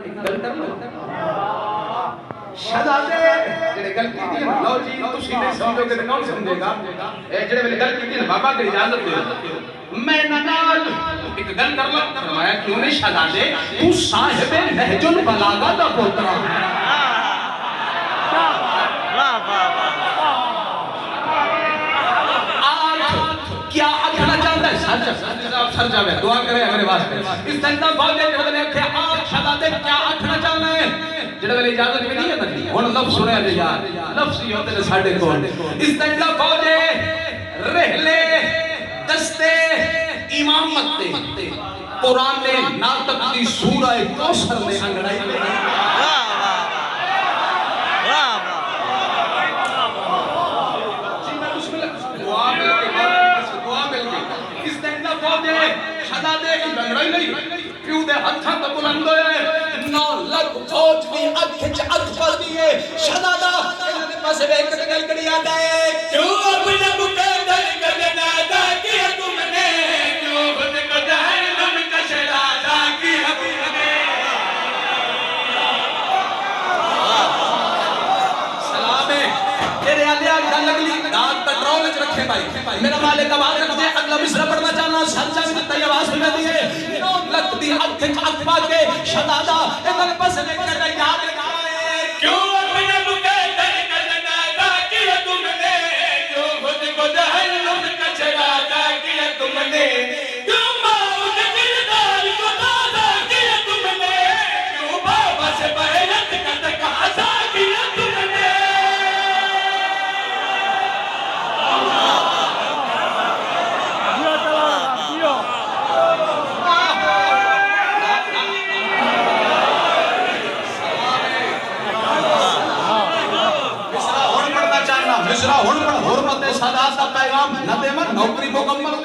गल कर लो शहजादे जेड़े गल कीती है लो जी तुसी नहीं समझोगे तो कौन समझेगा ए जेड़े वेले गल कीती है बाबा की इजाजत दो मैं नाल एक गल कर लो फरमाया क्यों नहीं शहजादे तू साहिब नहजुल बलागा दा पुत्र है वाह वाह क्या आखना चाहता है सर जावे दुआ करे मेरे वास्ते इस तंदा फौजे ने बदले थे आज शहजादे क्या आखना चाहना है जेड़े वाली इजाजत मिली है ना हुन लफ्ज सुने दे यार लफ्ज ही होते ने साडे कोल इस तंदा फौजे रहले दस्ते इमामत ते कुरान ने नातक दी सूरा कौसर ने अंगड़ाई वाह वाह जी मैं बिस्मिल्लाह दुआ मिल गई इस दिन दा फौजे शहजादे की लंगड़ाई नहीं क्यों दे हत्थां तो बुलंद होए 9 लाख फौज दी अख च अख पड़ दिए शहजादा इन्हां दे पासे वेख के गल करी आंदा है क्यों अपने मुकद्दर करना दा कि तुमने क्यों खुद को जहन्नम का शहजादा की तुमने सलाम है तेरे आलिया गल लगली दांत कंट्रोल च रखे भाई मेरा मालिक आवाज रख दे अगला मिसरा पढ़ना चाहना सच्चा भी तय आवाज सुन दी है लगती अख अख पाके शहजादा इधर बस लेकर याद रखाए क्यों अपने मुकद्दर करना दा किया तुमने क्यों खुद को जहन्नम का शहजादा किया तुमने क्यों मौत के किरदार को दादा किया तुमने क्यों बाबा से बैरत का तकाजा किया तुमने मिसरा हुन पर हुर्मत सादात का पैगाम न देवन नौकरी मुकम्मल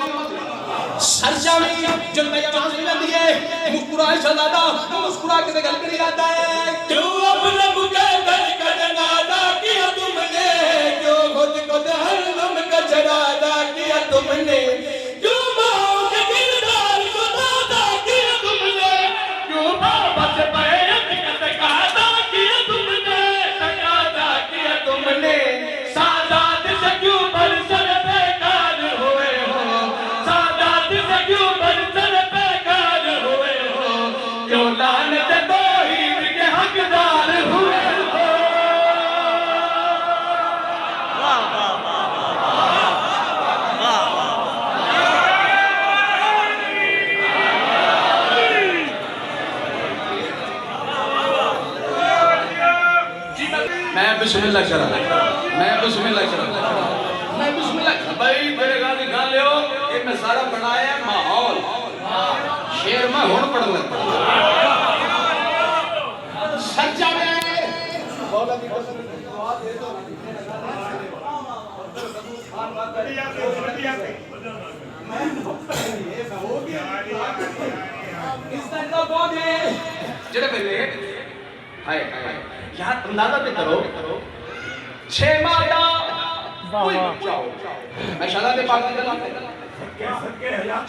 सरजावी जो तैयार मिलती है मुस्कुराए शहजादा मुस्कुरा के गल करी आता है क्यों अपने मुकद्दर करना दा किया तुमने क्यों खुद को जहन्नम का चढ़ादा किया तुमने क्यों मौत के किरदार को दादा किया तुमने क्यों बाबा से बैरत का तकादा किया तुमने तकादा किया तुमने क्यों बरसर बेकार हुए हो सादात से क्यों बरसर बेकार हुए हो क्यों लानत तौहीद के हकदार हुए हो वाह वाह मैं बिस्मिल्लाह करा मैं बिस्मिल्लाह भाई मेरे गाली गा लियो ये मैं सारा बनाया माहौल शेर में हुन पढ़ लगा सच्चा में मौला की कसम दुआ दे दो इस तरह का बोले जेड़े मेरे हाय यार अंदाजा तो करो 6 मादा कोई बच्चा हो मैं शहजादे पाक की गल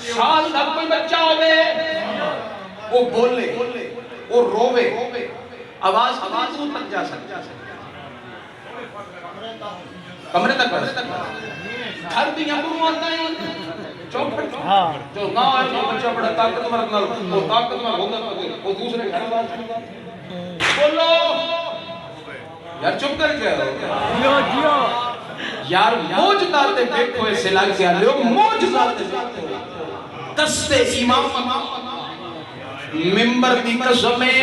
साल तक कोई बच्चा होवे वो बोले वो रोवे आवाज दूर तक जा सकता कमरे तक घर दी बुरुआं चौखट जो ना है जो बच्चा बड़ा ताकतवर वो ताकतवर होगा वो दूसरे घर वाला बोलो यार चुप कर क्या जियो जियो यार मौजदाते देखो ऐसे लग गया लो मौजदाते दस्ते इमाम मिंबर दी कसम में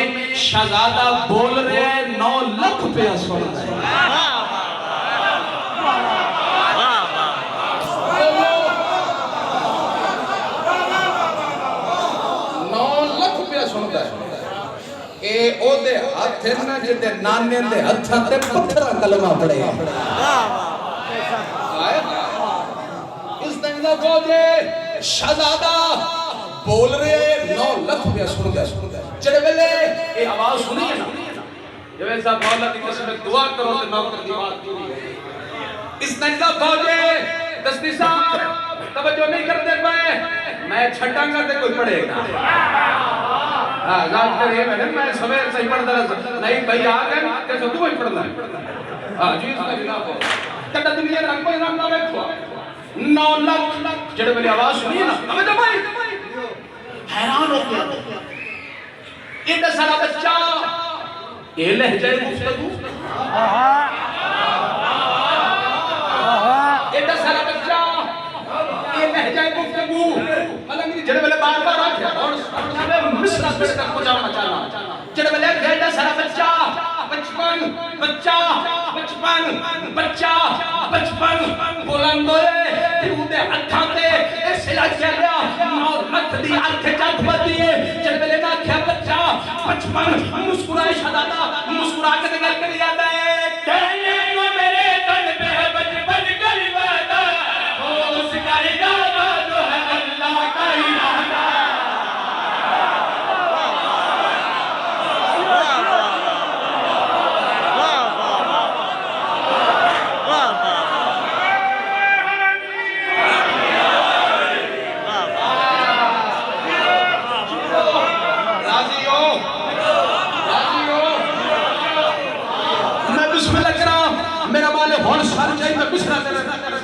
शहजादा बोल रहे 9 लाख रुपया सुन रहे वाह ए ओदे हाथ न जिते नाने दे हत्थां ते पत्थरा कलमा पड़े इस दंगा फौजे शहजादा बोल रहे 9 लाख रुपया सुन गए जेड़े वेले ए आवाज सुनी है ना जब साहब मौला की कसम दुआ करो ते नौकर दी बात पूरी इस दंगा फौजे दस्ती साहब तवज्जो नहीं करते पे मैं छटांगा ते कोई पढ़ेगा हां जान करे मैंने मैं सवेर सही पढ़ दरस नहीं भाई आ गए कैसे तू ही पढ़ना हां जी इसका बिना को कटा दुनिया रंग कोई नाम ना बैठो 9 लाख जड़े वाली आवाज सुनी ना हमें तो भाई हैरान हो गया इतना सारा बच्चा ये लहजे गुफ्तगू इतना सारा बच्चा ये लहजे गुफ्तगू मतलब मेरी जड़े वाले बार-बार आ गया और सामने मिस्र तक पहुंचाना चाहना जड़े वाले इतना सारा बच्चा बचपन बुलंदोए उदे हत्था ते ए सिला चलिया नौ लख दी अर्थ चल पदी है जब मेरे ना क्या बच्चा बचपन मुस्कुराए शदादा मुस्कुरा के गल कर जाता है कहने को मेरे तन पे बचपन का वादा हो उसका इरादा जो है अल्लाह का इरादा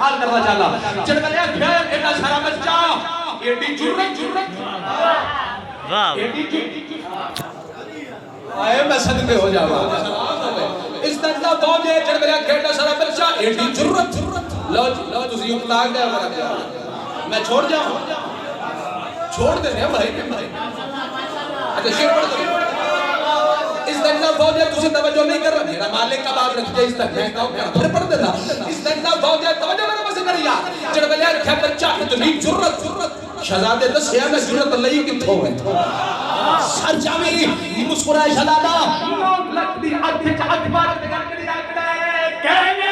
हाल करना चाहला चल गया क्या एटा सारा बच्चा एडी जुर्रत वाह एडी आए मैं सदके हो जावा इस तंजा फौजे चल गया एटा सारा बच्चा एडी जुर्रत लो तुसी उतला गया हमारा क्या मैं छोड़ जाऊं छोड़ दे रहे भाई अच्छा शेर पढ़ दो इस तंजा फौजे तुझे तवज्जो नहीं कर रहा मेरा मालिक का बात रखिए इस तक मैं कहूं फिर पढ़ देना इस तंजा फौजे तवज्जो मेरे पास कर यार जड़ बलिया रखा बच्चा इतनी जुर्रत शहजादे दसिया मैं जुर्रत लई किथों है सर जावी मुस्कुराए शहजादा 9 लाख दी अध बार कर करी रखदा है कहने